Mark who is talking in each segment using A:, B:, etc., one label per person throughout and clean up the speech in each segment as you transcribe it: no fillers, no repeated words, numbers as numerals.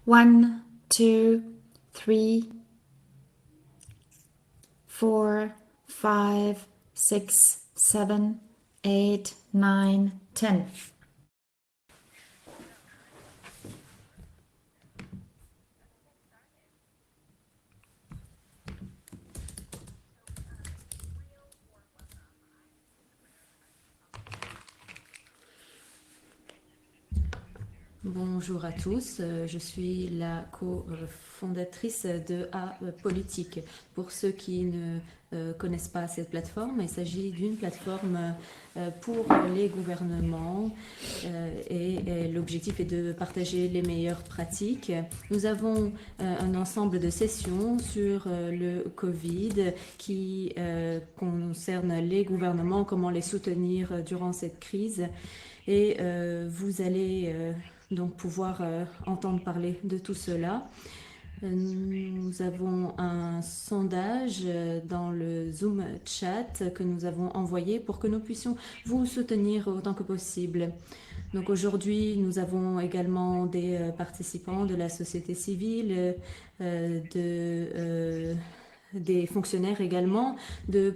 A: 1, 2, 3, 4, 5, 6, 7, 8, 9, 10.
B: Bonjour à tous, je suis la co-fondatrice de A-Politique. Pour ceux qui ne connaissent pas cette plateforme, il s'agit d'une plateforme pour les gouvernements et l'objectif est de partager les meilleures pratiques. Nous avons un ensemble de sessions sur le Covid qui concerne les gouvernements, comment les soutenir durant cette crise. Et vous allez donc pouvoir entendre parler de tout cela. Nous avons un sondage dans le Zoom chat que nous avons envoyé pour que nous puissions vous soutenir autant que possible. Donc aujourd'hui, nous avons également des participants de la société civile, des fonctionnaires également, de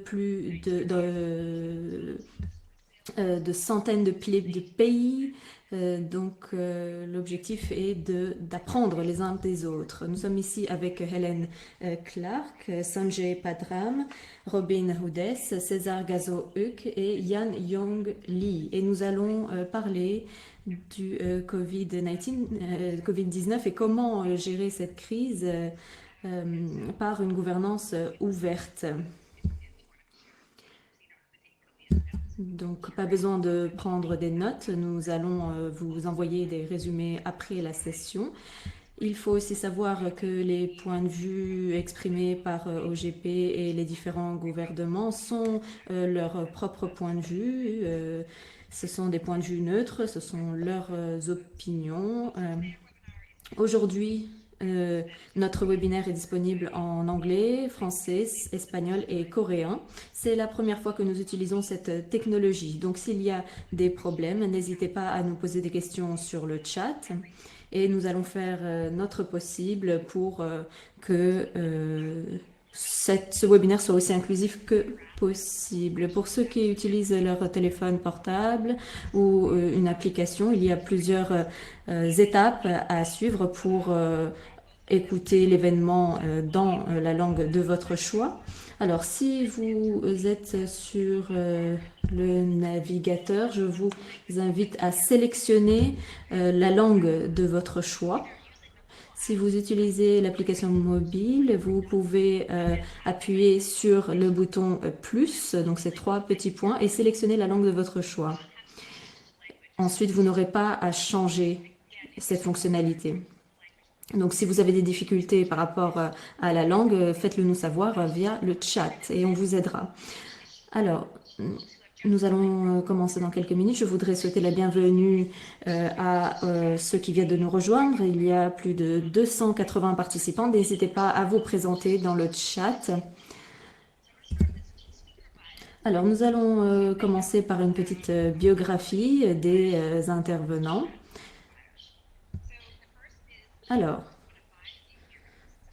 B: centaines de pays. L'objectif est d'apprendre les uns des autres. Nous sommes ici avec Helen Clark, Sanjay Padram, Robin Houdès, César Gazo-Huc et Yan Yong Lee. Et nous allons parler du Covid-19 et comment gérer cette crise par une gouvernance ouverte. Donc, pas besoin de prendre des notes. Nous allons vous envoyer des résumés après la session. Il faut aussi savoir que les points de vue exprimés par OGP et les différents gouvernements sont leurs propres points de vue. Ce sont des points de vue neutres, ce sont leurs opinions. Aujourd'hui, notre webinaire est disponible en anglais, français, espagnol et coréen. C'est la première fois que nous utilisons cette technologie. Donc, s'il y a des problèmes, n'hésitez pas à nous poser des questions sur le chat. Et nous allons faire notre possible pour que ce webinaire soit aussi inclusif que possible. Pour ceux qui utilisent leur téléphone portable ou une application, il y a plusieurs étapes à suivre pour écouter l'événement dans la langue de votre choix. Alors, si vous êtes sur le navigateur, je vous invite à sélectionner la langue de votre choix. Si vous utilisez l'application mobile, vous pouvez appuyer sur le bouton plus, donc ces 3 petits points, et sélectionner la langue de votre choix. Ensuite, vous n'aurez pas à changer cette fonctionnalité. Donc, si vous avez des difficultés par rapport à la langue, faites-le nous savoir via le chat et on vous aidera. Alors, nous allons commencer dans quelques minutes. Je voudrais souhaiter la bienvenue à ceux qui viennent de nous rejoindre. Il y a plus de 280 participants. N'hésitez pas à vous présenter dans le chat. Alors, nous allons commencer par une petite biographie des intervenants. Alors,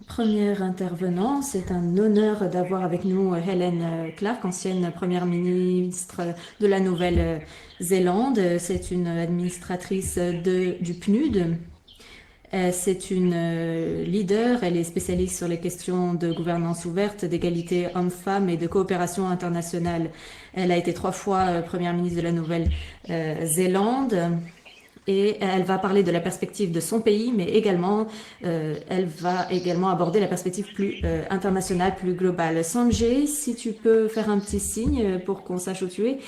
B: premier intervenant, c'est un honneur d'avoir avec nous Helen Clark, ancienne première ministre de la Nouvelle-Zélande. C'est une administratrice du PNUD. C'est une leader, elle est spécialiste sur les questions de gouvernance ouverte, d'égalité hommes-femmes et de coopération internationale. Elle a été 3 fois première ministre de la Nouvelle-Zélande. Et elle va parler de la perspective de son pays, mais également, elle va également aborder la perspective plus internationale, plus globale. Sanjay, si tu peux faire un petit signe pour qu'on sache où tu es.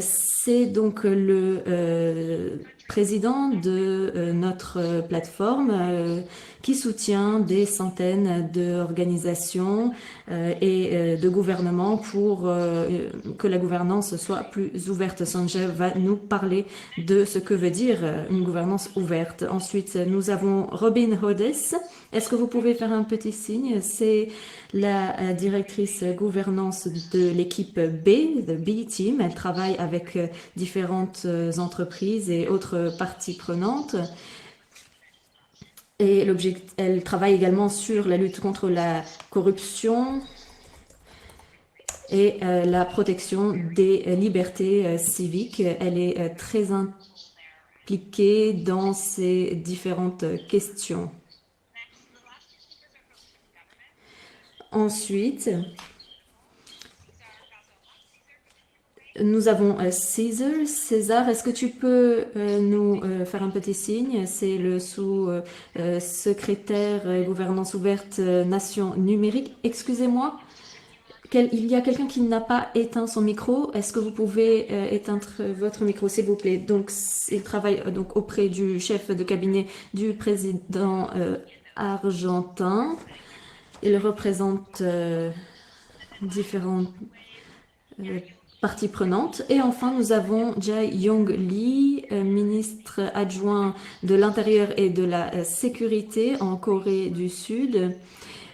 B: C'est donc le président de notre plateforme qui soutient des centaines d'organisations et de gouvernements pour que la gouvernance soit plus ouverte. Sanjay va nous parler de ce que veut dire une gouvernance ouverte. Ensuite, nous avons Robin Houdès. Est-ce que vous pouvez faire un petit signe? C'est la directrice gouvernance de l'équipe B, the B Team. Elle travaille avec différentes entreprises et autres parties prenantes. Et elle travaille également sur la lutte contre la corruption et la protection des libertés civiques. Elle est très impliquée dans ces différentes questions. Ensuite, nous avons César. César, est-ce que tu peux nous faire un petit signe? C'est le sous-secrétaire gouvernance ouverte Nation numérique. Excusez-moi, il y a quelqu'un qui n'a pas éteint son micro. Est-ce que vous pouvez éteindre votre micro, s'il vous plaît? Donc, il travaille donc auprès du chef de cabinet du président argentin. Il représente différentes parties prenantes. Et enfin, nous avons Jae-Yong Lee, ministre adjoint de l'Intérieur et de la Sécurité en Corée du Sud.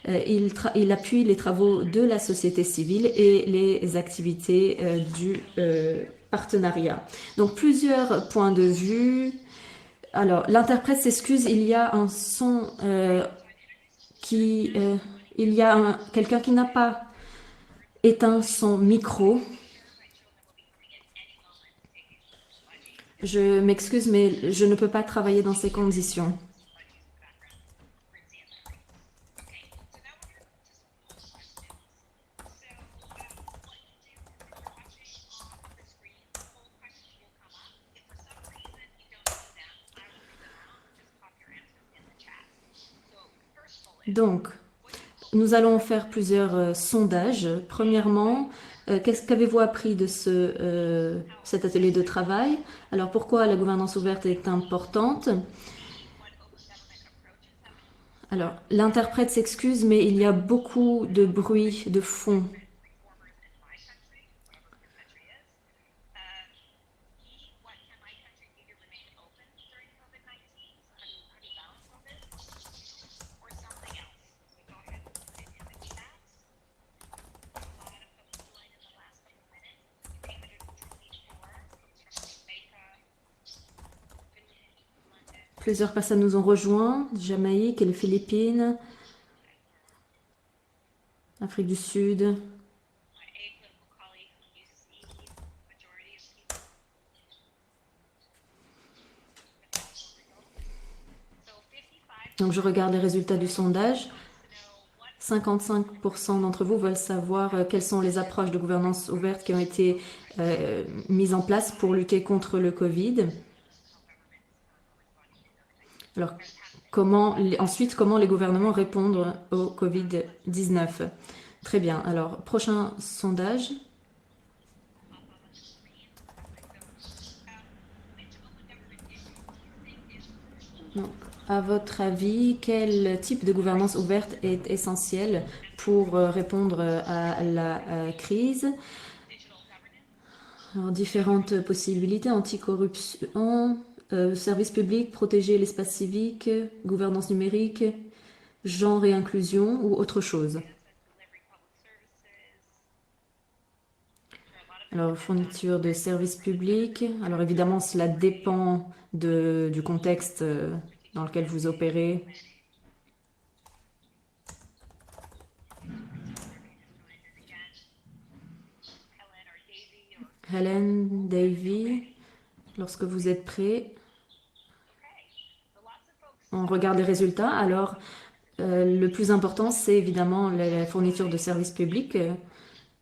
B: Il appuie les travaux de la société civile et les activités du partenariat. Donc, plusieurs points de vue. Alors, l'interprète s'excuse, il y a un son il y a quelqu'un qui n'a pas éteint son micro. Je m'excuse, mais je ne peux pas travailler dans ces conditions. Donc, nous allons faire plusieurs sondages. Premièrement, qu'avez-vous appris de cet atelier de travail? Alors, pourquoi la gouvernance ouverte est importante? Alors, l'interprète s'excuse, mais il y a beaucoup de bruit de fond. Plusieurs personnes nous ont rejoints, Jamaïque et les Philippines, Afrique du Sud. Donc je regarde les résultats du sondage. 55% d'entre vous veulent savoir quelles sont les approches de gouvernance ouverte qui ont été mises en place pour lutter contre le Covid. Alors, ensuite, comment les gouvernements répondent au Covid-19? Très bien. Alors, prochain sondage. Donc, à votre avis, quel type de gouvernance ouverte est essentiel pour répondre à la crise? Alors, différentes possibilités, anticorruption, service public, protéger l'espace civique, gouvernance numérique, genre et inclusion ou autre chose. Alors, fourniture de services publics. Alors, évidemment, cela dépend du contexte dans lequel vous opérez. Helen, Davy, lorsque vous êtes prêts, on regarde les résultats. Alors, le plus important, c'est évidemment la fourniture de services publics.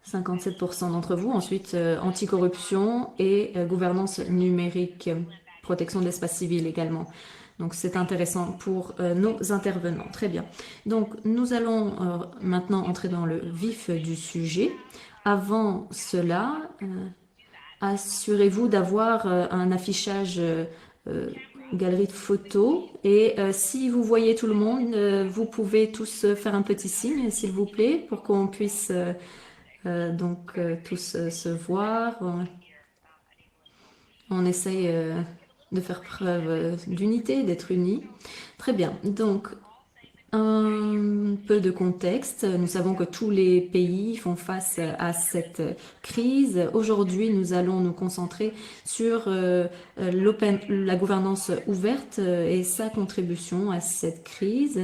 B: 57% d'entre vous. Ensuite, anticorruption et gouvernance numérique, protection de l'espace civil également. Donc, c'est intéressant pour nos intervenants. Très bien. Donc, nous allons maintenant entrer dans le vif du sujet. Avant cela, assurez-vous d'avoir un affichage galerie de photos. Et si vous voyez tout le monde, vous pouvez tous faire un petit signe, s'il vous plaît, pour qu'on puisse tous se voir. On essaye de faire preuve d'unité, d'être unis. Très bien. Donc, Un peu de contexte. Nous savons que tous les pays font face à cette crise. Aujourd'hui, nous allons nous concentrer sur la gouvernance ouverte et sa contribution à cette crise.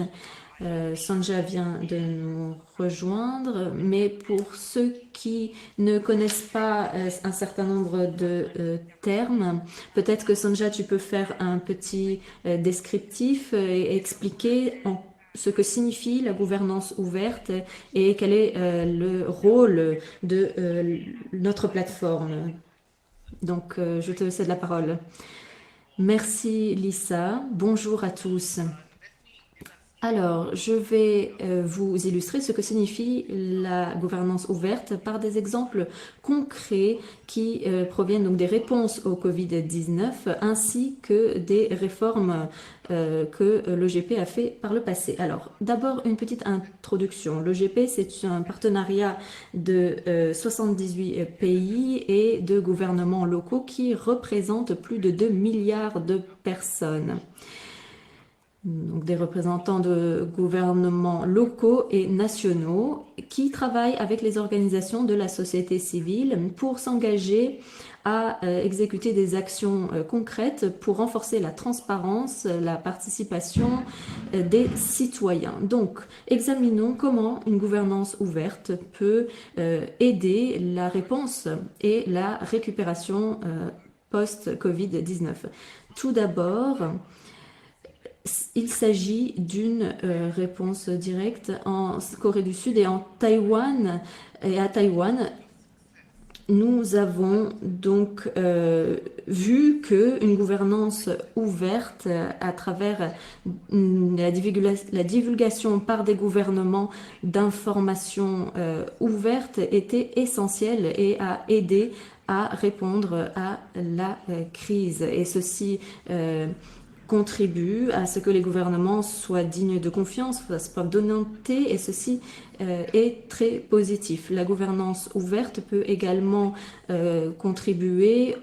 B: Sonja vient de nous rejoindre, mais pour ceux qui ne connaissent pas un certain nombre de termes, peut-être que Sonja, tu peux faire un petit descriptif et expliquer ce que signifie la gouvernance ouverte et quel est le rôle de notre plateforme. Donc, je te cède la parole. Merci Lisa. Bonjour à tous. Alors, je vais vous illustrer ce que signifie la gouvernance ouverte par des exemples concrets qui proviennent donc des réponses au Covid-19 ainsi que des réformes que l'EGP a fait par le passé. Alors, d'abord, une petite introduction. L'EGP, c'est un partenariat de 78 pays et de gouvernements locaux qui représentent plus de 2 milliards de personnes. Donc des représentants de gouvernements locaux et nationaux qui travaillent avec les organisations de la société civile pour s'engager à exécuter des actions concrètes pour renforcer la transparence, la participation des citoyens. Donc, examinons comment une gouvernance ouverte peut aider la réponse et la récupération post-Covid-19. Tout d'abord, il s'agit d'une réponse directe en Corée du Sud et en Taïwan. Et à Taïwan, nous avons donc vu qu'une gouvernance ouverte à travers la divulgation par des gouvernements d'informations ouvertes était essentielle et a aidé à répondre à la crise. Et ceci contribue à ce que les gouvernements soient dignes de confiance, soient donnantés, et ceci est très positif. La gouvernance ouverte peut également contribuer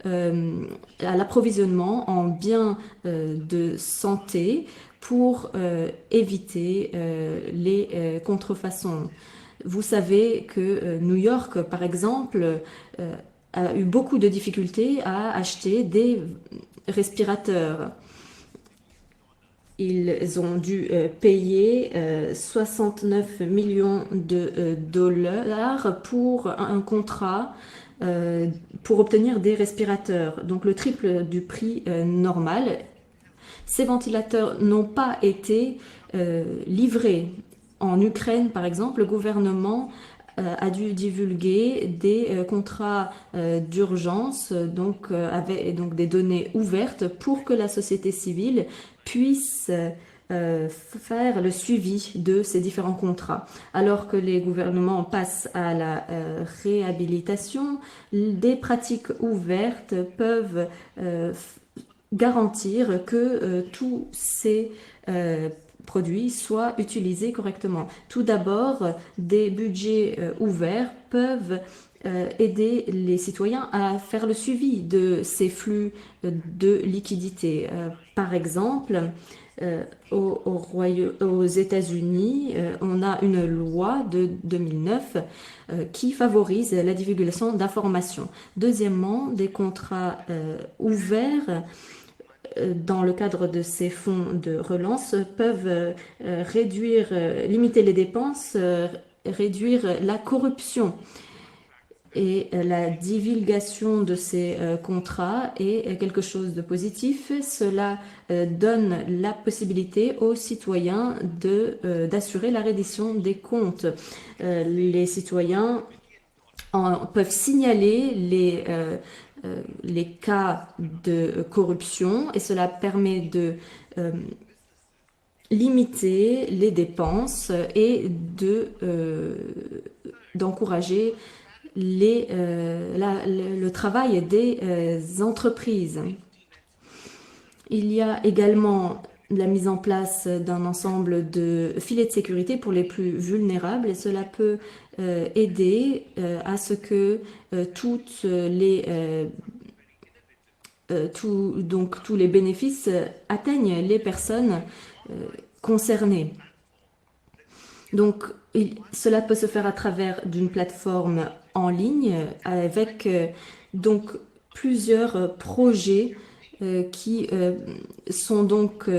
B: à l'approvisionnement en biens de santé pour éviter les contrefaçons. Vous savez que New York, par exemple, a eu beaucoup de difficultés à acheter des respirateurs. Ils ont dû payer 69 millions de dollars pour un contrat pour obtenir des respirateurs, donc le triple du prix normal. Ces ventilateurs n'ont pas été livrés. En Ukraine, par exemple, le gouvernement a dû divulguer des contrats d'urgence, avec donc des données ouvertes pour que la société civile puisse faire le suivi de ces différents contrats. Alors que les gouvernements passent à la réhabilitation, des pratiques ouvertes peuvent garantir que tous ces produits soient utilisés correctement. Tout d'abord, des budgets ouverts peuvent aider les citoyens à faire le suivi de ces flux de liquidités. Par exemple, aux États-Unis, on a une loi de 2009 qui favorise la divulgation d'informations. Deuxièmement, des contrats ouverts dans le cadre de ces fonds de relance peuvent limiter les dépenses, réduire la corruption. Et la divulgation de ces contrats est quelque chose de positif. Cela donne la possibilité aux citoyens d'assurer la reddition des comptes. Les citoyens peuvent signaler les cas de corruption et cela permet de limiter les dépenses et d'encourager le travail des entreprises. Il y a également la mise en place d'un ensemble de filets de sécurité pour les plus vulnérables et cela peut aider à ce que tous les bénéfices atteignent les personnes concernés. Donc, cela peut se faire à travers d'une plateforme en ligne avec donc plusieurs projets qui sont donc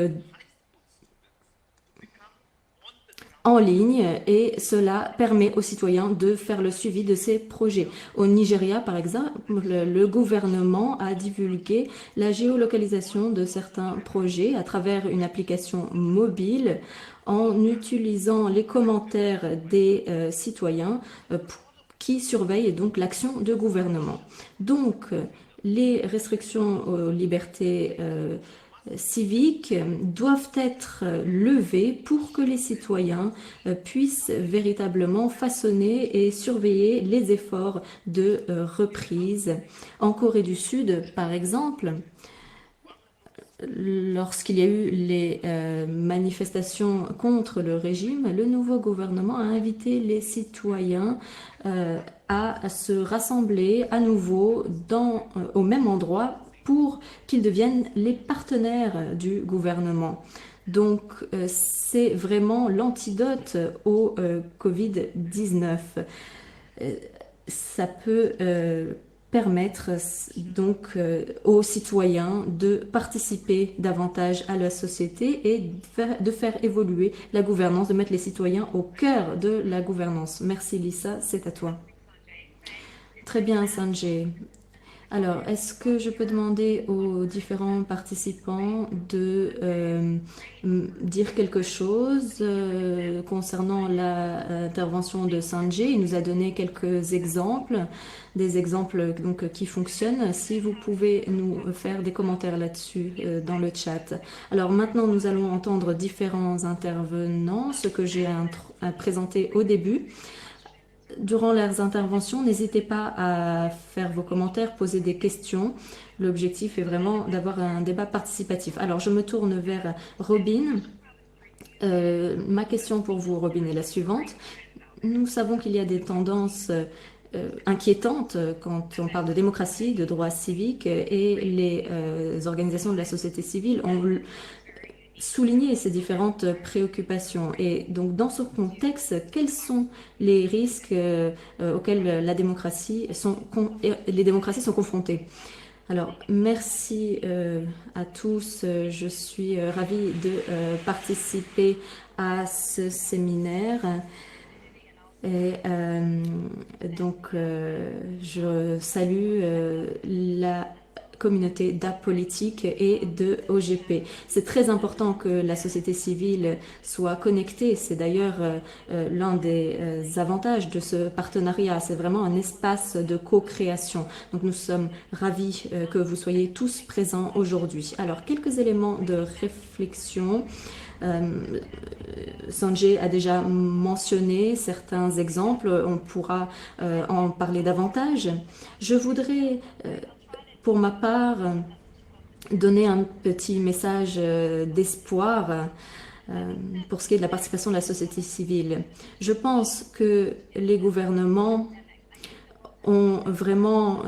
B: en ligne et cela permet aux citoyens de faire le suivi de ces projets. Au Nigeria, par exemple, le gouvernement a divulgué la géolocalisation de certains projets à travers une application mobile en utilisant les commentaires des citoyens qui surveillent donc l'action du gouvernement. Donc, les restrictions aux libertés civiques doivent être levées pour que les citoyens puissent véritablement façonner et surveiller les efforts de reprise. En Corée du Sud, par exemple, lorsqu'il y a eu les manifestations contre le régime, le nouveau gouvernement a invité les citoyens à se rassembler à nouveau au même endroit pour qu'ils deviennent les partenaires du gouvernement. Donc, c'est vraiment l'antidote au Covid-19. Ça peut permettre donc aux citoyens de participer davantage à la société et de faire évoluer la gouvernance, de mettre les citoyens au cœur de la gouvernance. Merci Lisa, c'est à toi. Très bien Sanjay. Alors, est-ce que je peux demander aux différents participants de dire quelque chose concernant l'intervention de Sanjay? Il nous a donné quelques exemples, des exemples donc, qui fonctionnent. Si vous pouvez nous faire des commentaires là-dessus dans le chat. Alors maintenant, nous allons entendre différents intervenants, ce que j'ai présenté au début. Durant leurs interventions, n'hésitez pas à faire vos commentaires, poser des questions. L'objectif est vraiment d'avoir un débat participatif. Alors, je me tourne vers Robin. Ma question pour vous, Robin, est la suivante. Nous savons qu'il y a des tendances inquiétantes quand on parle de démocratie, de droits civiques, et les organisations de la société civile ont souligner ces différentes préoccupations. Et donc, dans ce contexte, quels sont les risques auxquels les démocraties sont confrontées? Alors, merci à tous. Je suis ravie de participer à ce séminaire. Et donc, je salue la communauté d'Apolitique et de OGP. C'est très important que la société civile soit connectée. C'est d'ailleurs l'un des avantages de ce partenariat. C'est vraiment un espace de co-création. Donc nous sommes ravis que vous soyez tous présents aujourd'hui. Alors, quelques éléments de réflexion. Sanjay a déjà mentionné certains exemples, on pourra en parler davantage. Je voudrais pour ma part, donner un petit message d'espoir pour ce qui est de la participation de la société civile. Je pense que les gouvernements ont vraiment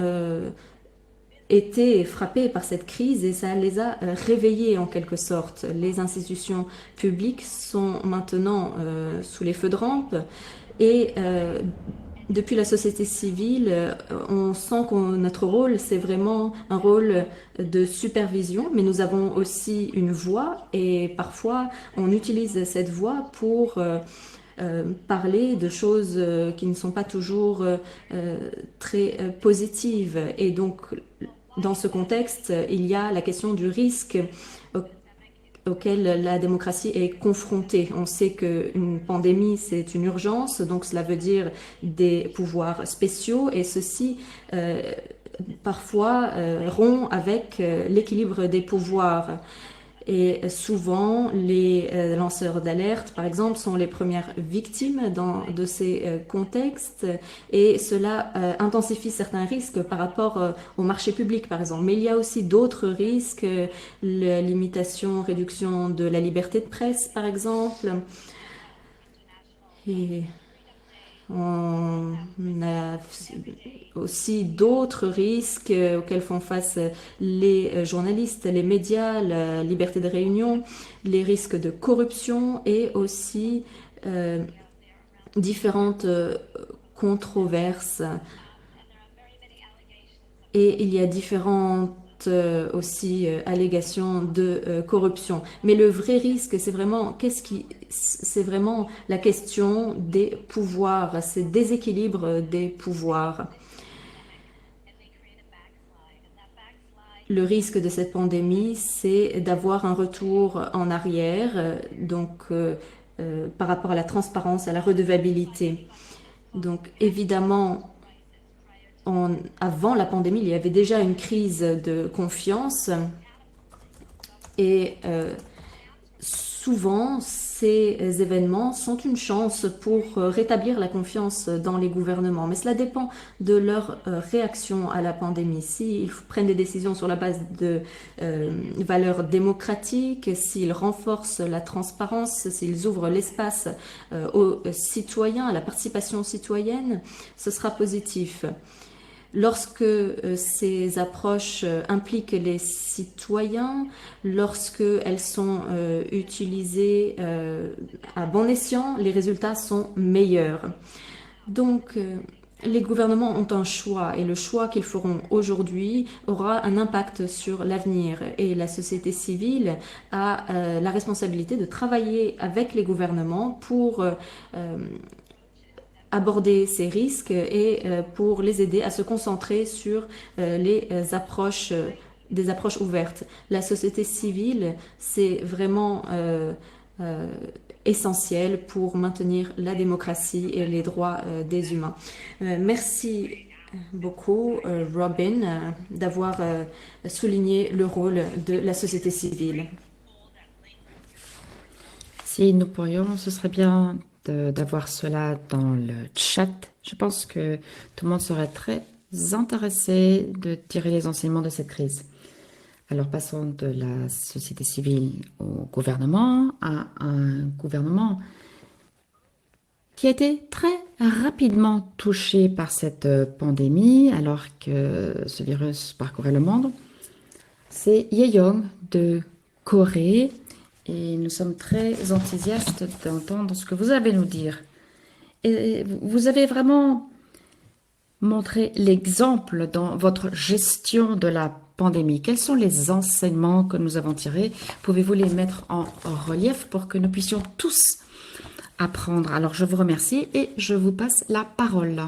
B: été frappés par cette crise et ça les a réveillés en quelque sorte. Les institutions publiques sont maintenant sous les feux de rampe et depuis la société civile, on sent que notre rôle, c'est vraiment un rôle de supervision, mais nous avons aussi une voix et parfois on utilise cette voix pour parler de choses qui ne sont pas toujours très positives. Et donc, dans ce contexte, il y a la question du risque auquel la démocratie est confrontée. On sait qu'une pandémie, c'est une urgence, donc cela veut dire des pouvoirs spéciaux et ceci parfois rompt avec l'équilibre des pouvoirs. Et souvent, les lanceurs d'alerte, par exemple, sont les premières victimes de ces contextes et cela intensifie certains risques par rapport au marché public, par exemple. Mais il y a aussi d'autres risques, la limitation, réduction de la liberté de presse, par exemple. Et On a aussi d'autres risques auxquels font face les journalistes, les médias, la liberté de réunion, les risques de corruption et aussi différentes controverses. Et il y a différentes aussi allégations de corruption. Mais le vrai risque, c'est vraiment la question des pouvoirs, c'est déséquilibre des pouvoirs. Le risque de cette pandémie, c'est d'avoir un retour en arrière, par rapport à la transparence, à la redevabilité. Donc évidemment, avant la pandémie, il y avait déjà une crise de confiance et souvent ces événements sont une chance pour rétablir la confiance dans les gouvernements. Mais cela dépend de leur réaction à la pandémie. S'ils prennent des décisions sur la base de valeurs démocratiques, s'ils renforcent la transparence, s'ils ouvrent l'espace aux citoyens, à la participation citoyenne, ce sera positif. Lorsque ces approches impliquent les citoyens, lorsque elles sont utilisées à bon escient, les résultats sont meilleurs. Donc, les gouvernements ont un choix et le choix qu'ils feront aujourd'hui aura un impact sur l'avenir. Et la société civile a la responsabilité de travailler avec les gouvernements pour aborder ces risques et pour les aider à se concentrer sur des approches ouvertes. La société civile, c'est vraiment essentiel pour maintenir la démocratie et les droits des humains. Merci beaucoup, Robin, d'avoir souligné le rôle de la société civile.
A: Si nous pourrions, ce serait bien d'avoir cela dans le chat. Je pense que tout le monde serait très intéressé de tirer les enseignements de cette crise. Alors passons de la société civile au gouvernement, à un gouvernement qui a été très rapidement touché par cette pandémie alors que ce virus parcourait le monde. C'est Yeyong de Corée. Et nous sommes très enthousiastes d'entendre ce que vous avez à nous dire. Et vous avez vraiment montré l'exemple dans votre gestion de la pandémie. Quels sont les enseignements que nous avons tirés? Pouvez-vous les mettre en relief pour que nous puissions tous apprendre? Alors, je vous remercie et je vous passe la parole.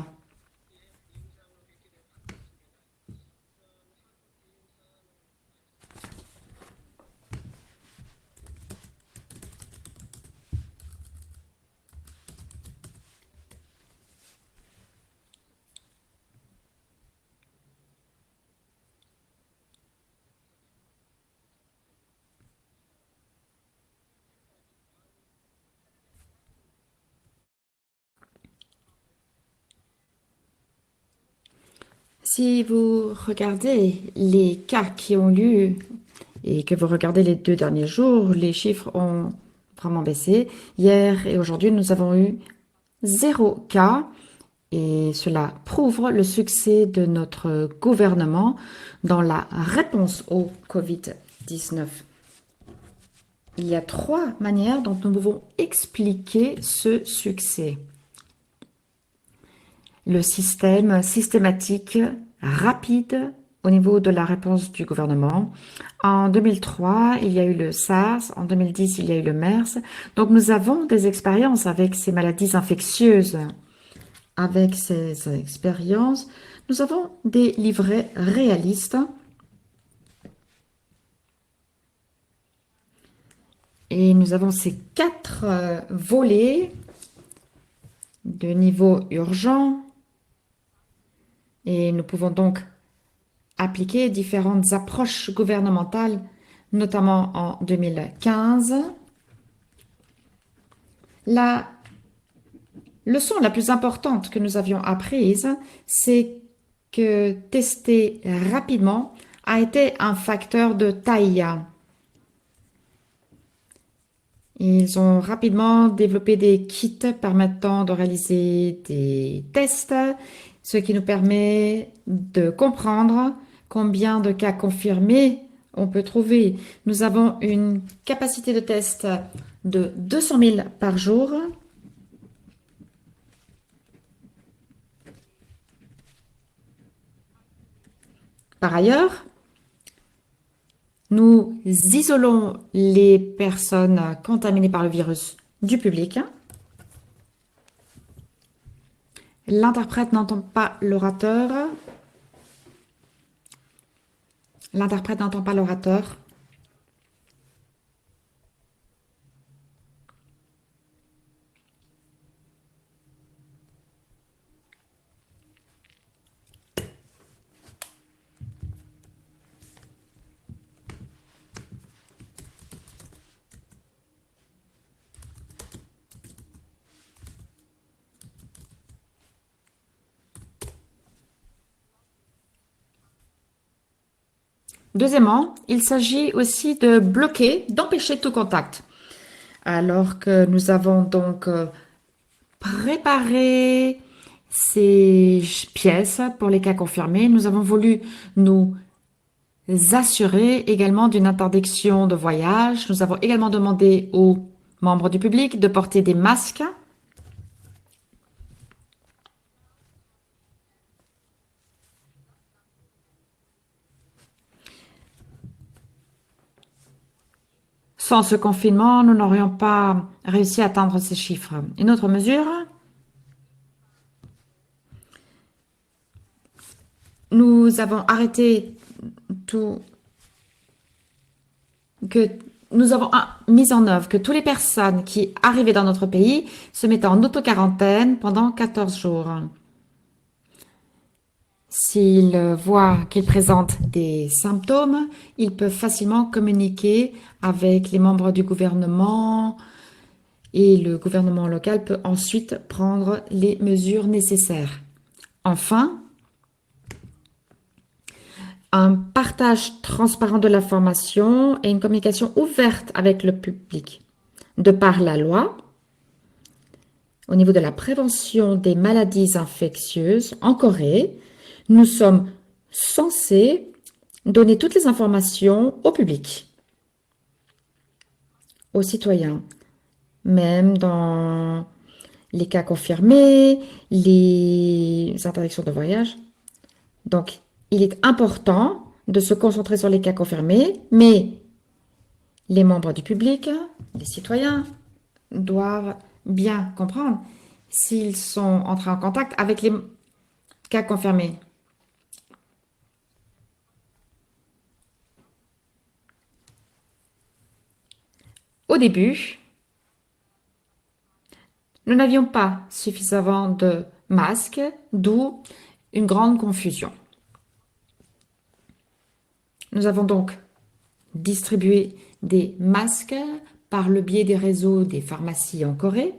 A: Si vous regardez les cas qui ont lieu et que vous regardez les 2 derniers jours, les chiffres ont vraiment baissé. Hier et aujourd'hui, nous avons eu 0 cas et cela prouve le succès de notre gouvernement dans la réponse au Covid-19. Il y a 3 manières dont nous pouvons expliquer ce succès. Le système systématique rapide au niveau de la réponse du gouvernement. En 2003, il y a eu le SARS. En 2010, il y a eu le MERS. Donc, nous avons des expériences avec ces maladies infectieuses. Avec ces expériences, nous avons des livrets réalistes. Et nous avons ces 4 volets de niveau urgent. Et nous pouvons donc appliquer différentes approches gouvernementales, notamment en 2015. La leçon la plus importante que nous avions apprise, c'est que tester rapidement a été un facteur de taille. Ils ont rapidement développé des kits permettant de réaliser des tests, ce qui nous permet de comprendre combien de cas confirmés on peut trouver. Nous avons une capacité de test de 200 000 par jour. Par ailleurs, nous isolons les personnes contaminées par le virus du public. L'interprète n'entend pas l'orateur. L'interprète n'entend pas l'orateur. Deuxièmement, il s'agit aussi de bloquer, d'empêcher tout contact. Alors que nous avons donc préparé ces pièces pour les cas confirmés, nous avons voulu nous assurer également d'une interdiction de voyage. Nous avons également demandé aux membres du public de porter des masques. Sans ce confinement, nous n'aurions pas réussi à atteindre ces chiffres. Une autre mesure, nous avons arrêté tout, que nous avons mis en œuvre que toutes les personnes qui arrivaient dans notre pays se mettaient en auto-quarantaine pendant 14 jours. S'ils voient qu'ils présentent des symptômes, ils peuvent facilement communiquer avec les membres du gouvernement et le gouvernement local peut ensuite prendre les mesures nécessaires. Enfin, un partage transparent de l'information et une communication ouverte avec le public. De par la loi, au niveau de la prévention des maladies infectieuses en Corée, nous sommes censés donner toutes les informations au public, aux citoyens, même dans les cas confirmés, les interdictions de voyage. Donc, il est important de se concentrer sur les cas confirmés, mais les membres du public, les citoyens, doivent bien comprendre s'ils sont entrés en contact avec les cas confirmés. Au début, nous n'avions pas suffisamment de masques, d'où une grande confusion. Nous avons donc distribué des masques par le biais des réseaux des pharmacies en Corée.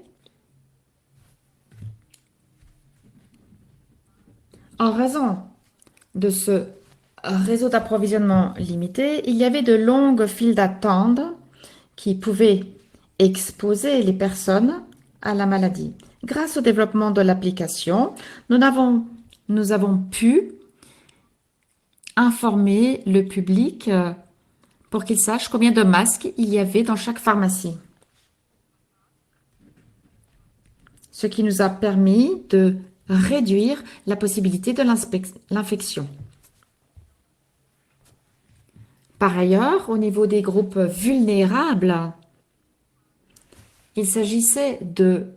A: En raison de ce réseau d'approvisionnement limité, il y avait de longues files d'attente qui pouvaient exposer les personnes à la maladie. Grâce au développement de l'application, nous avons pu informer le public pour qu'il sache combien de masques il y avait dans chaque pharmacie. Ce qui nous a permis de réduire la possibilité de l'infection. Par ailleurs, au niveau des groupes vulnérables, il s'agissait de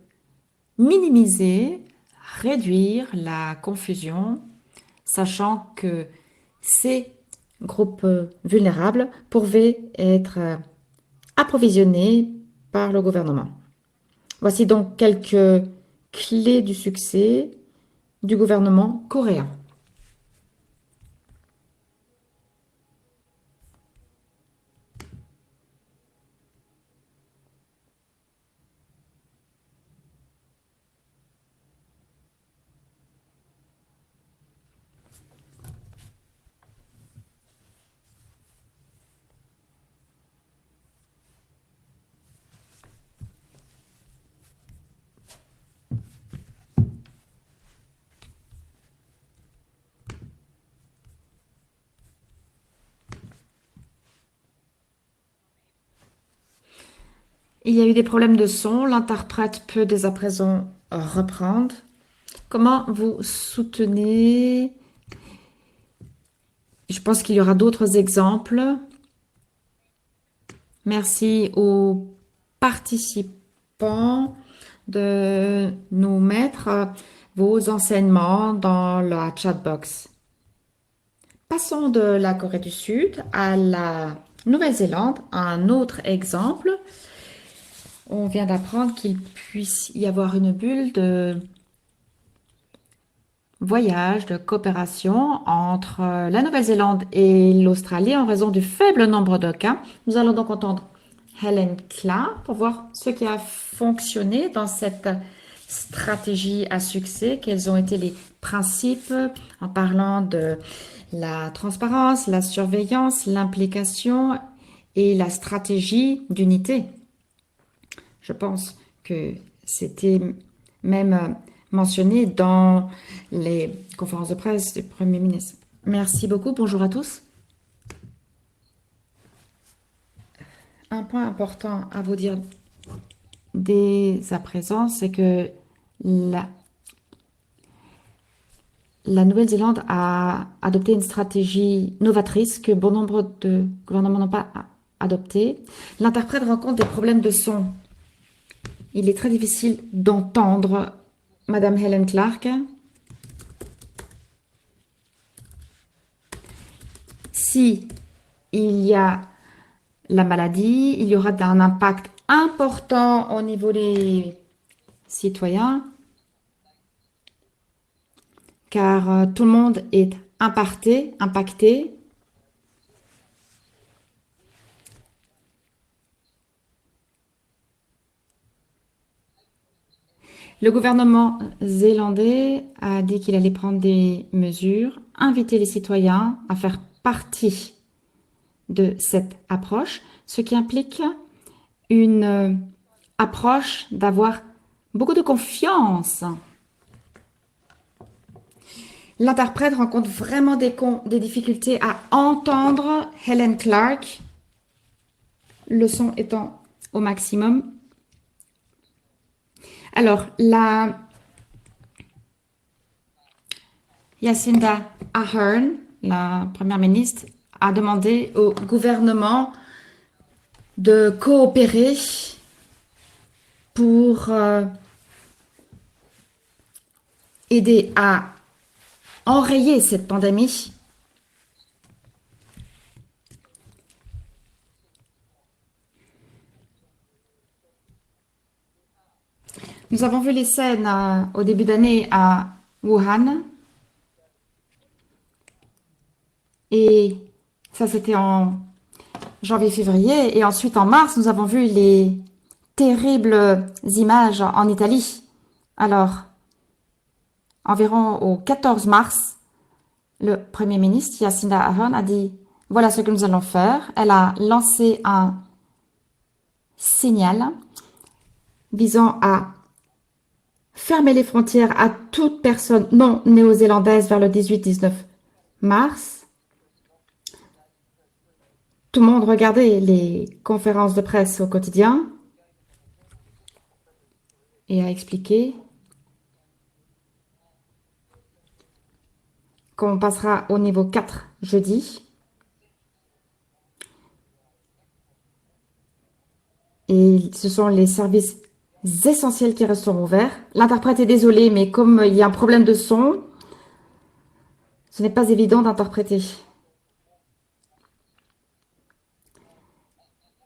A: minimiser, réduire la confusion, sachant que ces groupes vulnérables pouvaient être approvisionnés par le gouvernement. Voici donc quelques clés du succès du gouvernement coréen. Il y a eu des problèmes de son. L'interprète peut dès à présent reprendre. Comment vous soutenez? Je pense qu'il y aura d'autres exemples. Merci aux participants de nous mettre vos enseignements dans la chat box. Passons de la Corée du Sud à la Nouvelle-Zélande. Un autre exemple. On vient d'apprendre qu'il puisse y avoir une bulle de voyage, de coopération entre la Nouvelle-Zélande et l'Australie en raison du faible nombre de cas. Nous allons donc entendre Helen Clark pour voir ce qui a fonctionné dans cette stratégie à succès, quels ont été les principes en parlant de la transparence, la surveillance, l'implication et la stratégie d'unité. Je pense que c'était même mentionné dans les conférences de presse du Premier ministre. Merci beaucoup. Bonjour à tous. Un point important à vous dire dès à présent, c'est que la Nouvelle-Zélande a adopté une stratégie novatrice que bon nombre de gouvernements n'ont pas adoptée. L'interprète rencontre des problèmes de son. Il est très difficile d'entendre Madame Helen Clark. Si il y a la maladie, il y aura un impact important au niveau des citoyens, car tout le monde est impacté. Le gouvernement zélandais a dit qu'il allait prendre des mesures, inviter les citoyens à faire partie de cette approche, ce qui implique une approche d'avoir beaucoup de confiance. L'interprète rencontre vraiment des difficultés à entendre Helen Clark, le son étant au maximum. Alors, la Jacinda Ardern, la première ministre, a demandé au gouvernement de coopérer pour aider à enrayer cette pandémie. Nous avons vu les scènes au début d'année à Wuhan. Et ça, c'était en janvier-février. Et ensuite, en mars, nous avons vu les terribles images en Italie. Alors, environ au 14 mars, le Premier ministre, Jacinda Ardern, a dit « Voilà ce que nous allons faire ». Elle a lancé un signal visant à fermer les frontières à toute personne non néo-zélandaise vers le 18-19 mars. Tout le monde regardait les conférences de presse au quotidien et a expliqué qu'on passera au niveau 4 jeudi. Et ce sont les services essentiels qui resteront ouverts. L'interprète est désolé, mais comme il y a un problème de son, ce n'est pas évident d'interpréter.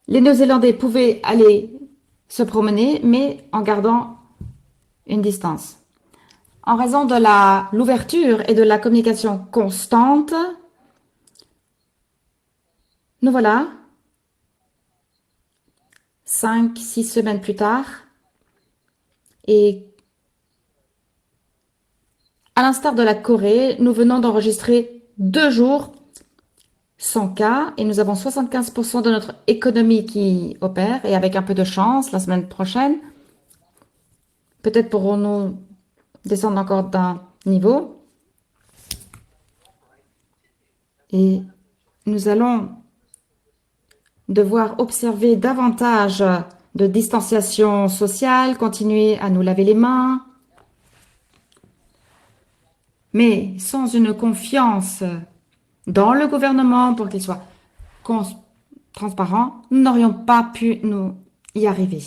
A: Les Néo-Zélandais pouvaient aller se promener, mais en gardant une distance. En raison de l'ouverture et de la communication constante, nous voilà 5-6 semaines plus tard, et à l'instar de la Corée, nous venons d'enregistrer 2 jours sans cas et nous avons 75% de notre économie qui opère, et avec un peu de chance, la semaine prochaine, peut-être pourrons-nous descendre encore d'un niveau et nous allons devoir observer davantage de distanciation sociale, continuer à nous laver les mains. Mais sans une confiance dans le gouvernement pour qu'il soit transparent, nous n'aurions pas pu nous y arriver.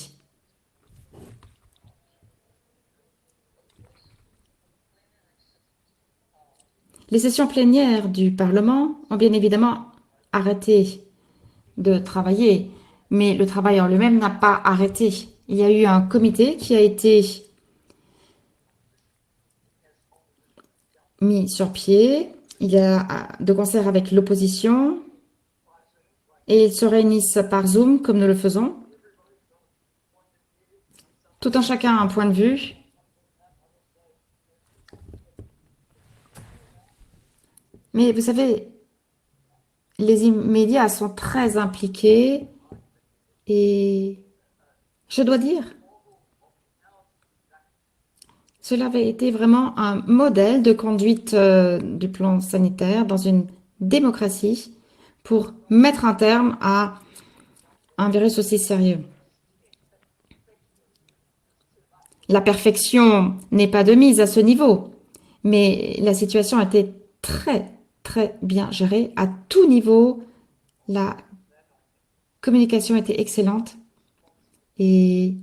A: Les sessions plénières du Parlement ont bien évidemment arrêté de travailler, mais le travail en lui-même n'a pas arrêté. Il y a eu un comité qui a été mis sur pied. Il y a de concert avec l'opposition et ils se réunissent par Zoom comme nous le faisons. Tout un chacun a un point de vue. Mais vous savez, les médias sont très impliqués et je dois dire, cela avait été vraiment un modèle de conduite du plan sanitaire dans une démocratie pour mettre un terme à un virus aussi sérieux. La perfection n'est pas de mise à ce niveau, mais la situation était très, très bien gérée à tout niveau. La communication était excellente et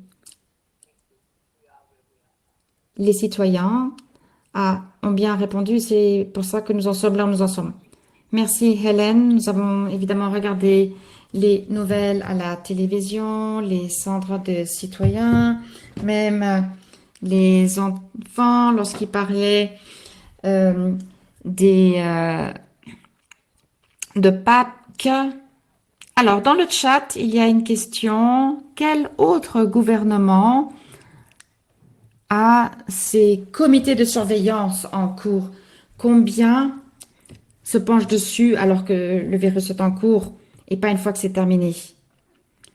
A: les citoyens ont bien répondu. C'est pour ça que nous en sommes là où nous en sommes. Merci Hélène. Nous avons évidemment regardé les nouvelles à la télévision, les centres de citoyens, même les enfants lorsqu'ils parlaient de Pâques. Alors, dans le chat, il y a une question. Quel autre gouvernement a ces comités de surveillance en cours? Combien se penchent dessus alors que le virus est en cours et pas une fois que c'est terminé?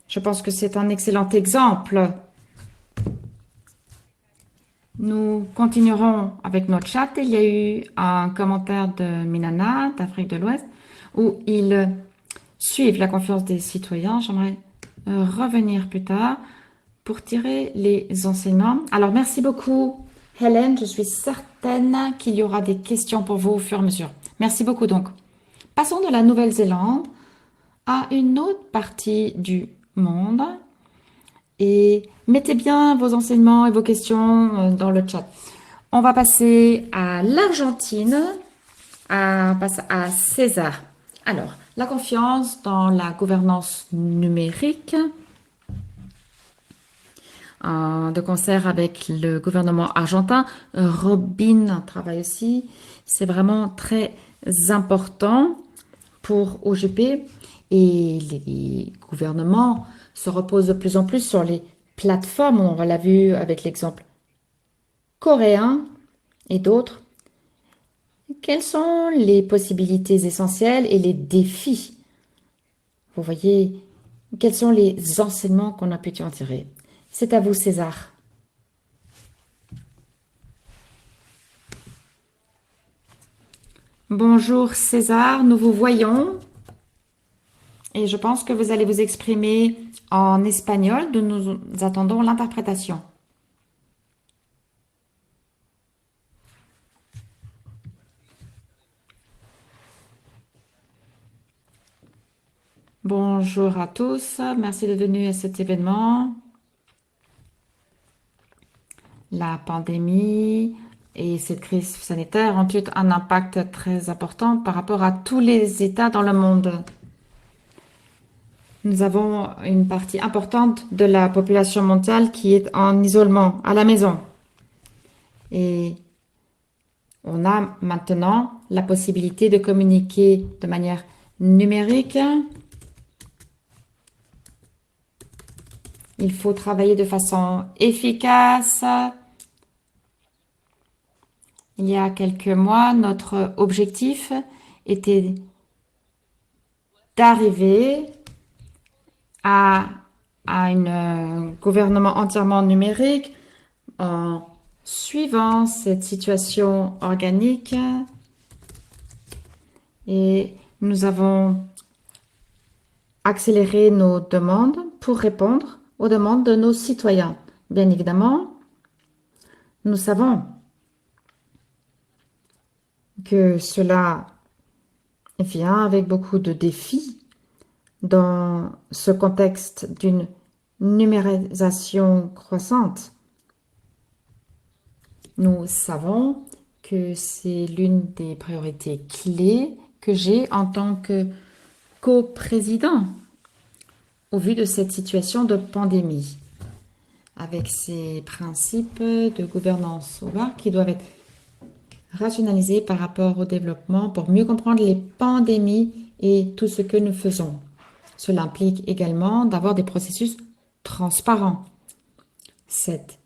A: Je pense que c'est un excellent exemple. Nous continuerons avec notre chat. Il y a eu un commentaire de Minana d'Afrique de l'Ouest où ils suivent la confiance des citoyens. J'aimerais revenir plus tard pour tirer les enseignements. Alors, merci beaucoup, Hélène. Je suis certaine qu'il y aura des questions pour vous au fur et à mesure. Merci beaucoup. Donc, passons de la Nouvelle-Zélande à une autre partie du monde et mettez bien vos enseignements et vos questions dans le chat. On va passer à l'Argentine, à César. Alors, la confiance dans la gouvernance numérique, de concert avec le gouvernement argentin. Robin travaille aussi. C'est vraiment très important pour OGP et les gouvernements se reposent de plus en plus sur les plateformes. On l'a vu avec l'exemple coréen et d'autres. Quelles sont les possibilités essentielles et les défis? Vous voyez, quels sont les enseignements qu'on a pu en tirer? C'est à vous, César. Bonjour, César, nous vous voyons. Et je pense que vous allez vous exprimer en espagnol. Nous attendons l'interprétation. Bonjour à tous, merci d'être venus à cet événement. La pandémie et cette crise sanitaire ont eu un impact très important par rapport à tous les États dans le monde. Nous avons une partie importante de la population mondiale qui est en isolement, à la maison. Et on a maintenant la possibilité de communiquer de manière numérique. Il faut travailler de façon efficace. Il y a quelques mois, notre objectif était d'arriver à un gouvernement entièrement numérique en suivant cette situation organique. Et nous avons accéléré nos demandes pour répondre aux demandes de nos citoyens. Bien évidemment, nous savons que cela vient avec beaucoup de défis dans ce contexte d'une numérisation croissante. Nous savons que c'est l'une des priorités clés que j'ai en tant que coprésident au vu de cette situation de pandémie, avec ces principes de gouvernance ouverte qui doivent être rationalisés par rapport au développement pour mieux comprendre les pandémies et tout ce que nous faisons. Cela implique également d'avoir des processus transparents. Cette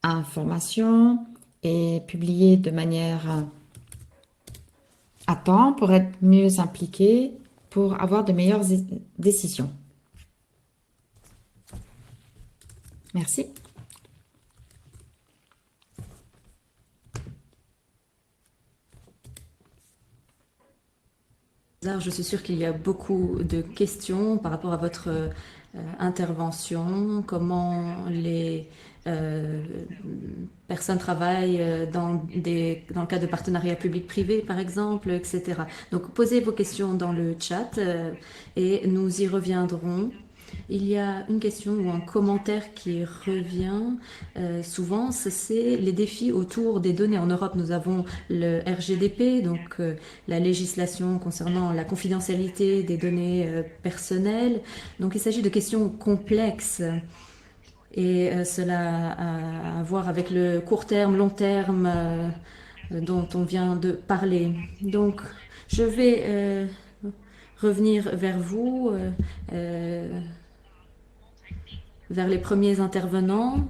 A: information est publiée de manière à temps pour être mieux impliquée, pour avoir de meilleures décisions. Merci.
B: Je suis sûre qu'il y a beaucoup de questions par rapport à votre intervention, comment les personnes travaillent dans le cadre de partenariats public-privé, par exemple, etc. Donc, posez vos questions dans le chat et nous y reviendrons. Il y a une question ou un commentaire qui revient souvent, c'est les défis autour des données. En Europe, nous avons le RGDP, donc la législation concernant la confidentialité des données personnelles. Donc il s'agit de questions complexes et cela a à voir avec le court terme, long terme dont on vient de parler. Donc je vais revenir vers vous. Vers les premiers intervenants.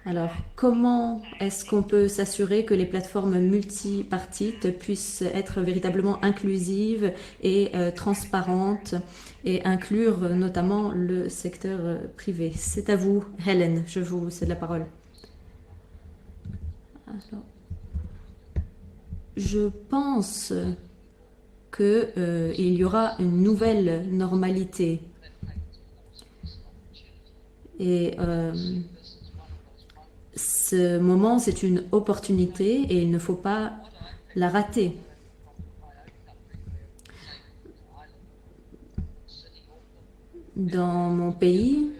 B: Alors, comment est-ce qu'on peut s'assurer que les plateformes multipartites puissent être véritablement inclusives et transparentes et inclure notamment le secteur privé? C'est à vous, Hélène, je vous cède la parole. Alors, je pense qu'il y aura une nouvelle normalité. Et ce moment, c'est une opportunité et il ne faut pas la rater. Dans mon pays,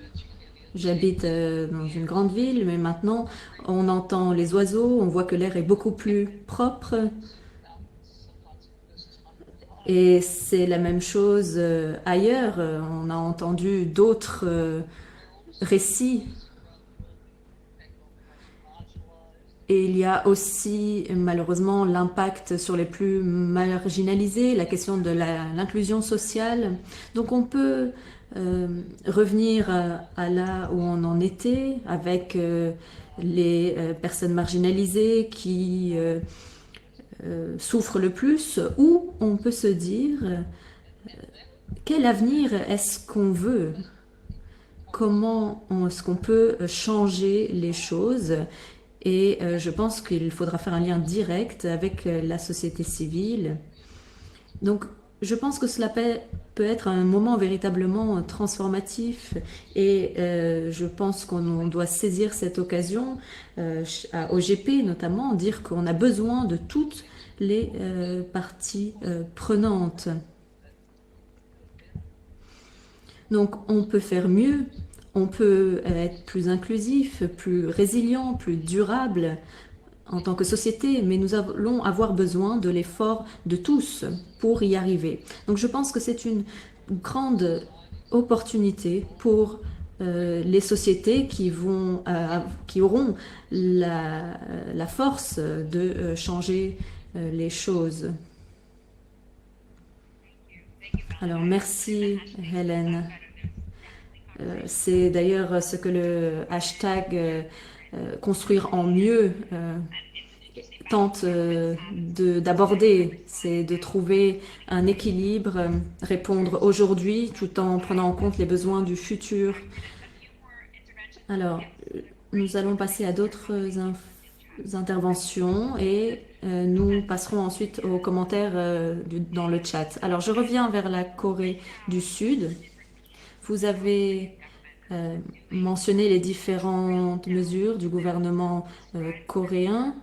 B: j'habite dans une grande ville, mais maintenant, on entend les oiseaux, on voit que l'air est beaucoup plus propre. Et c'est la même chose ailleurs. On a entendu d'autres récits. Et il y a aussi malheureusement l'impact sur les plus marginalisés, la question de l'inclusion sociale. Donc on peut revenir à là où on en était avec les personnes marginalisées qui souffrent le plus, ou on peut se dire quel avenir est-ce qu'on veut? Comment est-ce qu'on peut changer les choses? Et je pense qu'il faudra faire un lien direct avec la société civile. Donc, je pense que cela peut être un moment véritablement transformatif et je pense qu'on doit saisir cette occasion, au GP notamment, dire qu'on a besoin de toutes les parties prenantes. Donc, on peut faire mieux. On peut être plus inclusif, plus résilient, plus durable en tant que société, mais nous allons avoir besoin de l'effort de tous pour y arriver. Donc je pense que c'est une grande opportunité pour les sociétés qui auront la force de changer les choses. Alors merci Hélène. C'est d'ailleurs ce que le hashtag construire en mieux tente d'aborder, c'est de trouver un équilibre, répondre aujourd'hui tout en prenant en compte les besoins du futur. Alors, nous allons passer à d'autres interventions et nous passerons ensuite aux commentaires dans le chat. Alors, je reviens vers la Corée du Sud. Vous avez mentionné les différentes mesures du gouvernement coréen.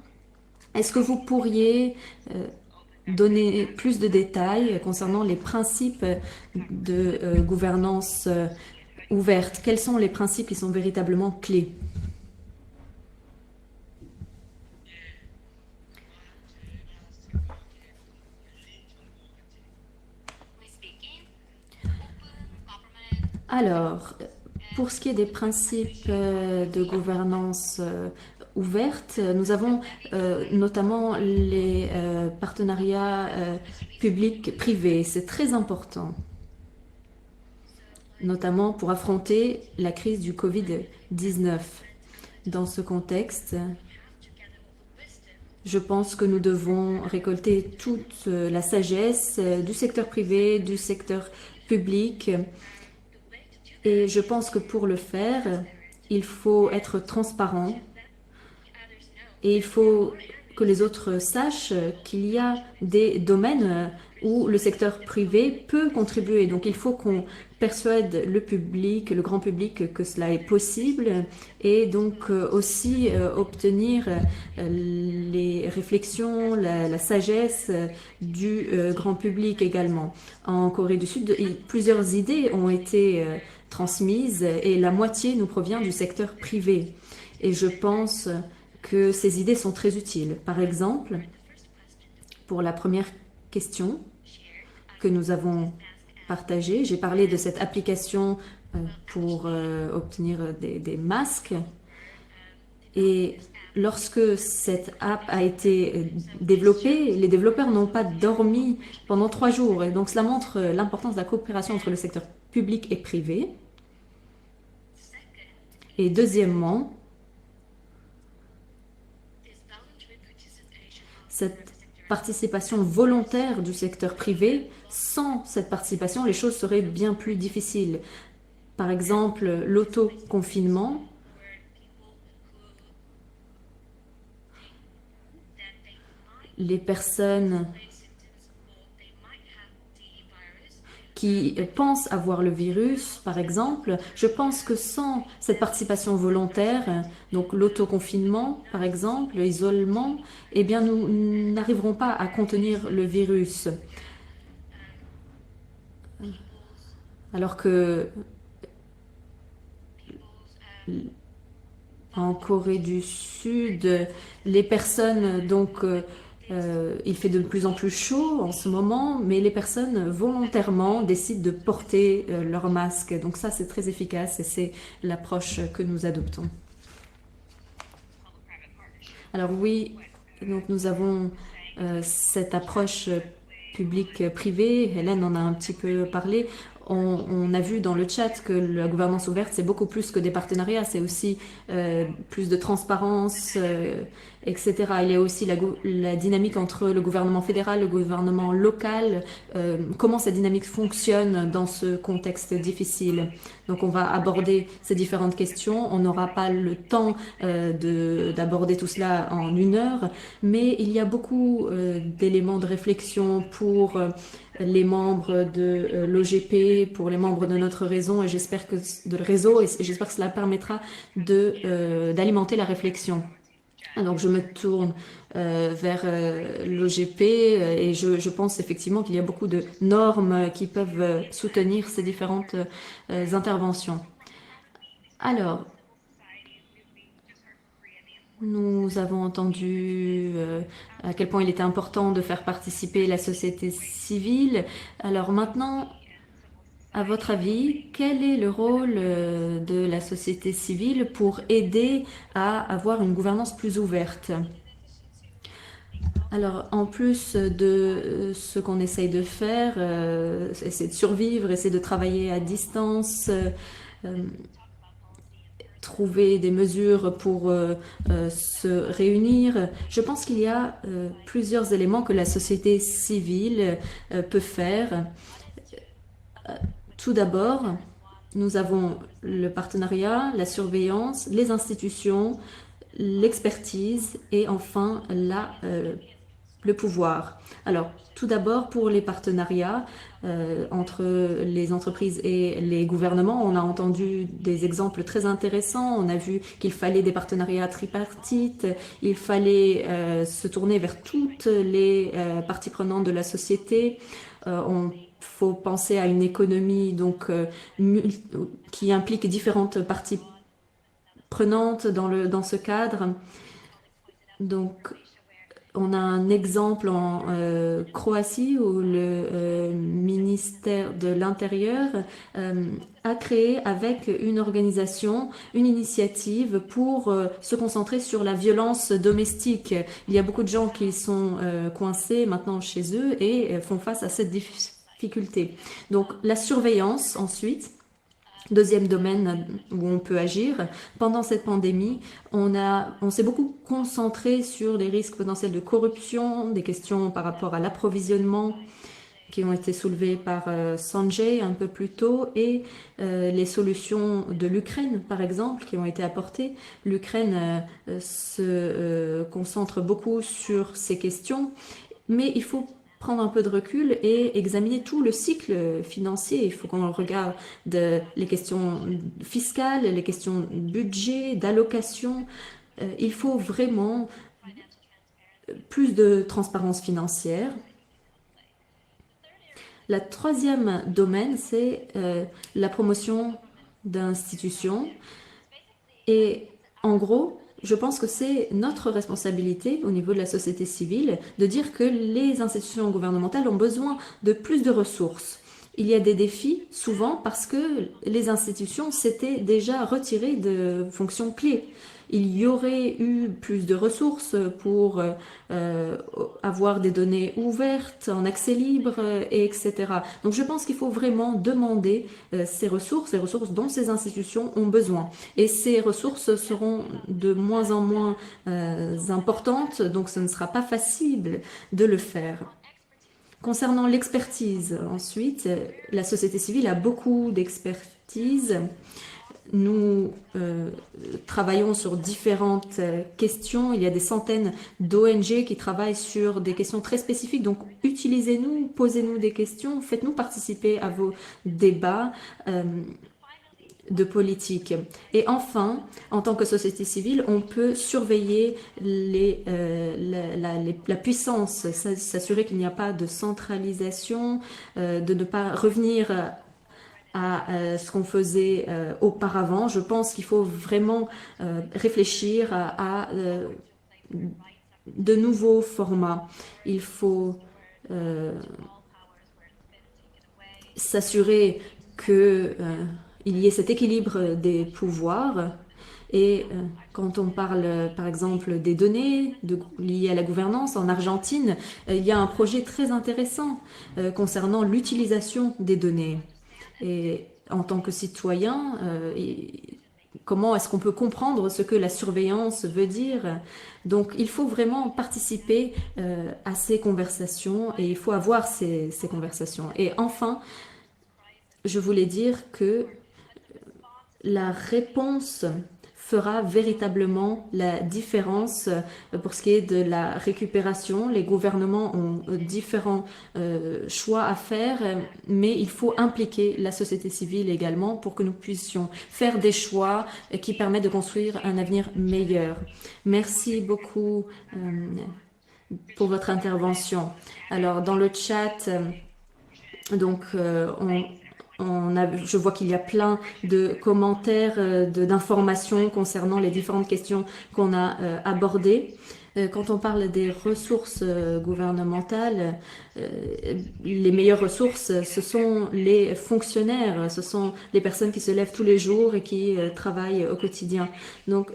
B: Est-ce que vous pourriez donner plus de détails concernant les principes de gouvernance ouverte? Quels sont les principes qui sont véritablement clés? Alors, pour ce qui est des principes de gouvernance ouverte, nous avons notamment les partenariats publics-privés. C'est très important, notamment pour affronter la crise du Covid-19. Dans ce contexte, je pense que nous devons récolter toute la sagesse du secteur privé, du secteur public. Et je pense que pour le faire, il faut être transparent et il faut que les autres sachent qu'il y a des domaines où le secteur privé peut contribuer. Donc il faut qu'on persuade le public, le grand public, que cela est possible et donc aussi obtenir les réflexions, la sagesse du grand public également. En Corée du Sud, plusieurs idées ont été transmises et la moitié nous provient du secteur privé. Et je pense que ces idées sont très utiles. Par exemple, pour la première question que nous avons partagée, j'ai parlé de cette application pour obtenir des masques. Et lorsque cette app a été développée, les développeurs n'ont pas dormi pendant 3 jours. Et donc cela montre l'importance de la coopération entre le secteur public et privé. Et deuxièmement, cette participation volontaire du secteur privé, sans cette participation, les choses seraient bien plus difficiles. Par exemple, l'autoconfinement. Les personnes qui pensent avoir le virus, par exemple, je pense que sans cette participation volontaire, donc l'autoconfinement, par exemple, l'isolement, eh bien, nous n'arriverons pas à contenir le virus. Alors que en Corée du Sud, les personnes, donc, il fait de plus en plus chaud en ce moment, mais les personnes volontairement décident de porter leur masque. Donc ça, c'est très efficace et c'est l'approche que nous adoptons. Alors oui, donc nous avons cette approche publique-privée. Hélène en a un petit peu parlé. On a vu dans le chat que la gouvernance ouverte, c'est beaucoup plus que des partenariats, c'est aussi plus de transparence, etc. Il y a aussi la dynamique entre le gouvernement fédéral, le gouvernement local, comment cette dynamique fonctionne dans ce contexte difficile. Donc on va aborder ces différentes questions. On n'aura pas le temps d'aborder tout cela en 1 heure, mais il y a beaucoup d'éléments de réflexion pour les membres de l'OGP, pour les membres de notre réseau, et j'espère que j'espère que cela permettra d'alimenter la réflexion. Donc je me tourne vers l'OGP et je pense effectivement qu'il y a beaucoup de normes qui peuvent soutenir ces différentes interventions. Alors, nous avons entendu à quel point il était important de faire participer la société civile. Alors maintenant, à votre avis, quel est le rôle de la société civile pour aider à avoir une gouvernance plus ouverte? Alors, en plus de ce qu'on essaye de faire, essayer de survivre, essayer de travailler à distance, trouver des mesures pour se réunir. Je pense qu'il y a plusieurs éléments que la société civile peut faire. Tout d'abord, nous avons le partenariat, la surveillance, les institutions, l'expertise et enfin la le pouvoir. Alors, tout d'abord, pour les partenariats entre les entreprises et les gouvernements, on a entendu des exemples très intéressants. On a vu qu'il fallait des partenariats tripartites, il fallait se tourner vers toutes les parties prenantes de la société. On faut penser à une économie qui implique différentes parties prenantes dans ce cadre. Donc, on a un exemple en Croatie où le ministère de l'Intérieur a créé avec une organisation une initiative pour se concentrer sur la violence domestique. Il y a beaucoup de gens qui sont coincés maintenant chez eux et font face à cette difficulté. Donc la surveillance ensuite. Deuxième domaine où on peut agir, pendant cette pandémie, on s'est beaucoup concentré sur les risques potentiels de corruption, des questions par rapport à l'approvisionnement qui ont été soulevées par Sanjay un peu plus tôt et les solutions de l'Ukraine, par exemple, qui ont été apportées. L'Ukraine se concentre beaucoup sur ces questions, mais il faut prendre un peu de recul et examiner tout le cycle financier. Il faut qu'on regarde les questions fiscales, les questions de budget, d'allocation. Il faut vraiment plus de transparence financière. La troisième domaine, c'est la promotion d'institutions. Et en gros, je pense que c'est notre responsabilité au niveau de la société civile de dire que les institutions gouvernementales ont besoin de plus de ressources. Il y a des défis souvent parce que les institutions s'étaient déjà retirées de fonctions clés. Il y aurait eu plus de ressources pour avoir des données ouvertes, en accès libre, etc. Donc je pense qu'il faut vraiment demander ces ressources, les ressources dont ces institutions ont besoin. Et ces ressources seront de moins en moins importantes, donc ce ne sera pas facile de le faire. Concernant l'expertise, ensuite, la société civile a beaucoup d'expertise. Nous travaillons sur différentes questions. Il y a des centaines d'ONG qui travaillent sur des questions très spécifiques. Donc, utilisez-nous, posez-nous des questions, faites-nous participer à vos débats de politique. Et enfin, en tant que société civile, on peut surveiller la puissance, s'assurer qu'il n'y a pas de centralisation, de ne pas revenir à ce qu'on faisait auparavant. Je pense qu'il faut vraiment réfléchir à de nouveaux formats. Il faut s'assurer que il y ait cet équilibre des pouvoirs. Et quand on parle, par exemple, des données liées à la gouvernance en Argentine, il y a un projet très intéressant concernant l'utilisation des données. Et en tant que citoyen, comment est-ce qu'on peut comprendre ce que la surveillance veut dire? Donc, il faut vraiment participer à ces conversations et il faut avoir ces conversations. Et enfin, je voulais dire que la réponse fera véritablement la différence pour ce qui est de la récupération. Les gouvernements ont différents choix à faire, mais il faut impliquer la société civile également pour que nous puissions faire des choix qui permettent de construire un avenir meilleur. Merci beaucoup pour votre intervention. Alors, dans le chat, donc, je vois qu'il y a plein de commentaires, d'informations concernant les différentes questions qu'on a abordées. Quand on parle des ressources gouvernementales, les meilleures ressources, ce sont les fonctionnaires, ce sont les personnes qui se lèvent tous les jours et qui travaillent au quotidien. Donc,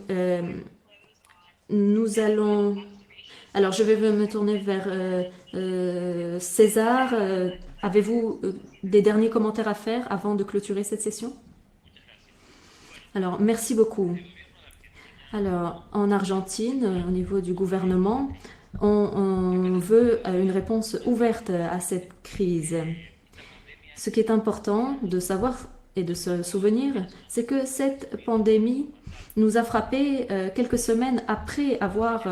B: nous allons... Alors, je vais me tourner vers César. Avez-vous des derniers commentaires à faire avant de clôturer cette session? Alors, merci beaucoup. Alors, en Argentine, au niveau du gouvernement, on veut une réponse ouverte à cette crise. Ce qui est important de savoir et de se souvenir, c'est que cette pandémie nous a frappés quelques semaines après avoir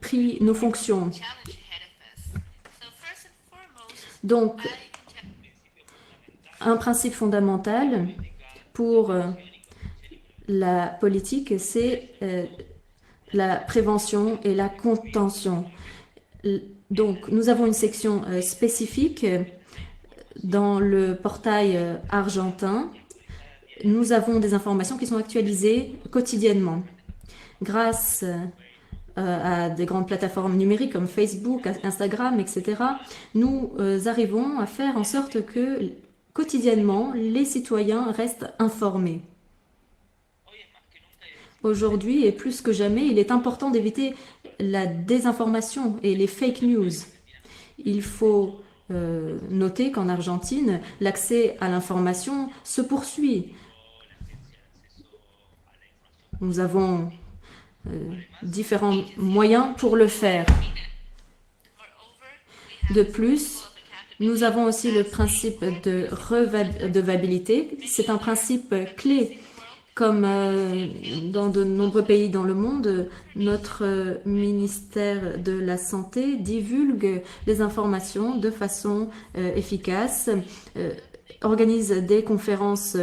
B: pris nos fonctions. Donc, un principe fondamental pour la politique, c'est la prévention et la contention. Donc, nous avons une section spécifique dans le portail argentin. Nous avons des informations qui sont actualisées quotidiennement. Grâce à des grandes plateformes numériques comme Facebook, Instagram, etc., nous arrivons à faire en sorte que quotidiennement, les citoyens restent informés. Aujourd'hui, et plus que jamais, il est important d'éviter la désinformation et les fake news. Il faut noter qu'en Argentine, l'accès à l'information se poursuit. Nous avons différents moyens pour le faire. De plus, nous avons aussi le principe de redevabilité. C'est un principe clé. Comme dans de nombreux pays dans le monde, notre ministère de la Santé divulgue les informations de façon efficace, organise des conférences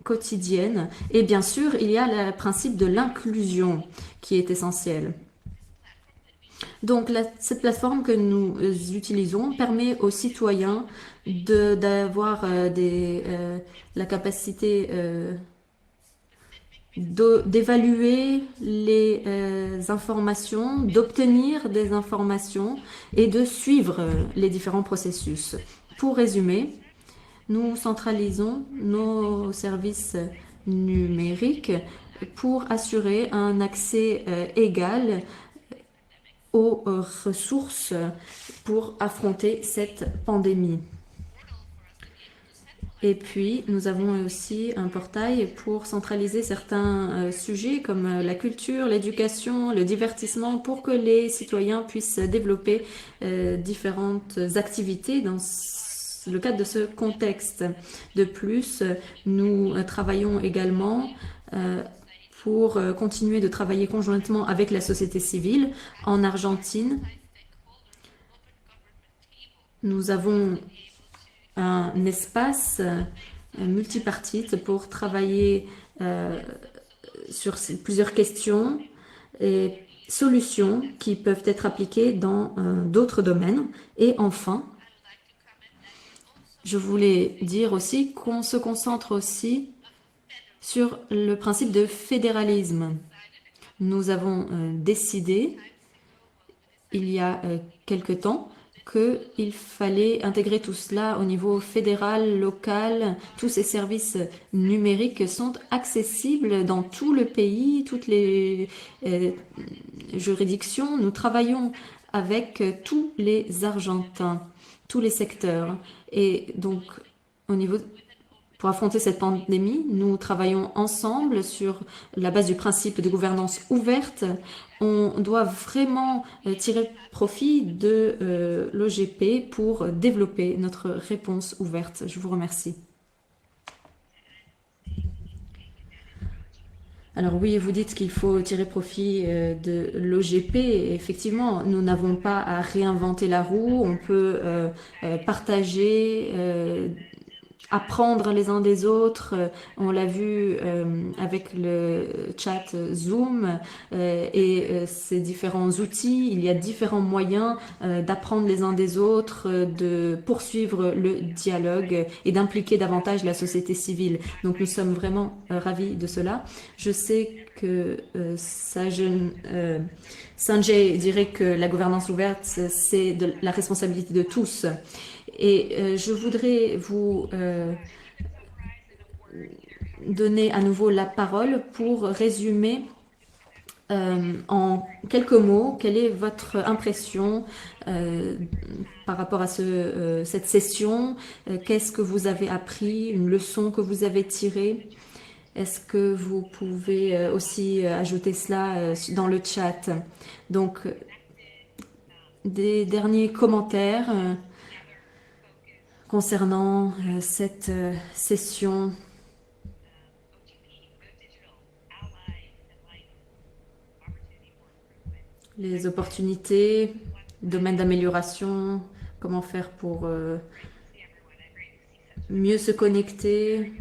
B: quotidiennes et bien sûr, il y a le principe de l'inclusion qui est essentiel. Donc, cette plateforme que nous utilisons permet aux citoyens d'avoir la capacité d'évaluer les informations, d'obtenir des informations et de suivre les différents processus. Pour résumer, nous centralisons nos services numériques pour assurer un accès égal aux ressources pour affronter cette pandémie. Et puis, nous avons aussi un portail pour centraliser certains sujets comme la culture, l'éducation, le divertissement, pour que les citoyens puissent développer différentes activités dans le cadre de ce contexte. De plus, nous travaillons également pour continuer de travailler conjointement avec la société civile. En Argentine, nous avons un espace multipartite pour travailler sur plusieurs questions et solutions qui peuvent être appliquées dans d'autres domaines. Et enfin, je voulais dire aussi qu'on se concentre aussi sur le principe de fédéralisme. Nous avons décidé, il y a quelque temps, qu'il fallait intégrer tout cela au niveau fédéral, local. Tous ces services numériques sont accessibles dans tout le pays, toutes les juridictions. Nous travaillons avec tous les Argentins, tous les secteurs. Et donc, pour affronter cette pandémie, nous travaillons ensemble sur la base du principe de gouvernance ouverte. On doit vraiment tirer profit de l'OGP pour développer notre réponse ouverte. Je vous remercie. Alors oui, vous dites qu'il faut tirer profit de l'OGP. Effectivement, nous n'avons pas à réinventer la roue. On peut partager, apprendre les uns des autres. On l'a vu avec le chat Zoom et ces différents outils. Il y a différents moyens d'apprendre les uns des autres, de poursuivre le dialogue et d'impliquer davantage la société civile. Donc nous sommes vraiment ravis de cela. Je sais que Sanjay dirait que la gouvernance ouverte, c'est de la responsabilité de tous. Et je voudrais vous donner à nouveau la parole pour résumer en quelques mots quelle est votre impression par rapport à cette session. Qu'est-ce que vous avez appris, une leçon que vous avez tirée? Est-ce que vous pouvez aussi ajouter cela dans le chat? Donc, des derniers commentaires concernant cette session. les opportunités, domaines d'amélioration, comment faire pour mieux se connecter.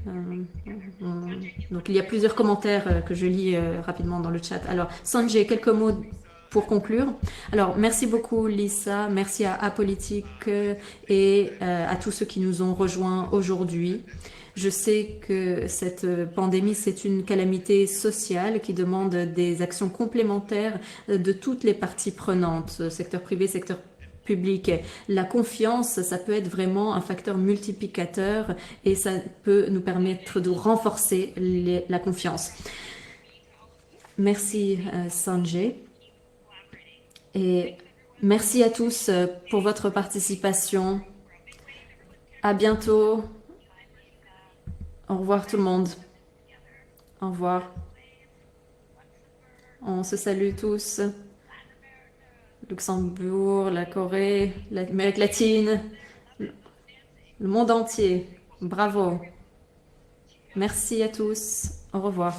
B: Donc, il y a plusieurs commentaires que je lis rapidement dans le chat. Alors, Sanjay, quelques mots pour conclure. Alors, merci beaucoup, Lisa. Merci à Apolitique et à tous ceux qui nous ont rejoints aujourd'hui. Je sais que cette pandémie, c'est une calamité sociale qui demande des actions complémentaires de toutes les parties prenantes, secteur privé, secteur public. La confiance, ça peut être vraiment un facteur multiplicateur et ça peut nous permettre de renforcer la confiance. Merci Sanjay et merci à tous pour votre participation. À bientôt. Au revoir tout le monde. Au revoir. On se salue tous. Luxembourg, la Corée, l'Amérique latine, le monde entier. Bravo. Merci à tous. Au revoir.